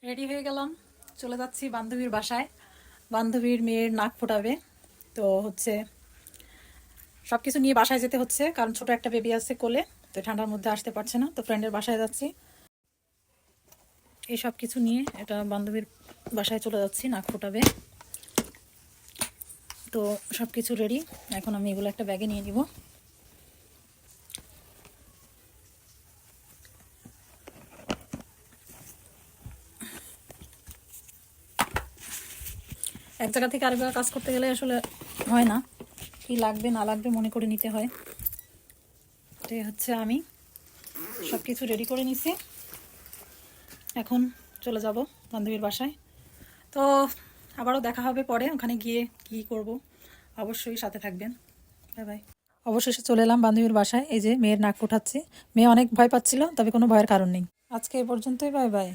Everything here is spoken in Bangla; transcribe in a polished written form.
রেডি হয়ে গেলাম, চলে যাচ্ছি বান্ধবীর বাসায়। বান্ধবীর মেয়ের নাক ফোটাবে। তো হচ্ছে সব কিছু নিয়ে বাসায় যেতে হচ্ছে, কারণ ছোট একটা বেবি আছে কোলে। তো ঠান্ডার মধ্যে আসতে পারছে না, তো ফ্রেন্ডের বাসায় যাচ্ছি। এই সব কিছু নিয়ে এটা বান্ধবীর বাসায় চলে যাচ্ছি, নাক ফোটাবে। তো সব কিছু রেডি। এখন আমি এগুলো একটা ব্যাগে নিয়ে নিব। এক জায়গা থেকে আরেক জায়গায় কাজ করতে গেলে আসলে হয় না, কি লাগবে না লাগবে মনে করে নিতে হয়। এটাই হচ্ছে, আমি সব কিছু রেডি করে নিছি। এখন চলে যাব বান্ধবীর বাসায়। তো আবারও দেখা হবে পরে, ওখানে গিয়ে কি করব অবশ্যই সাথে থাকবেন। Bye bye. অবশেষে চলে এলাম বান্ধবীর বাসায়। এই যে মেয়ের নাক ফোটাচ্ছি। মেয়ে অনেক ভয় পাচ্ছিল, তবে কোনো ভয়ের কারণ নেই। আজকে এ পর্যন্তই, বাই বাই।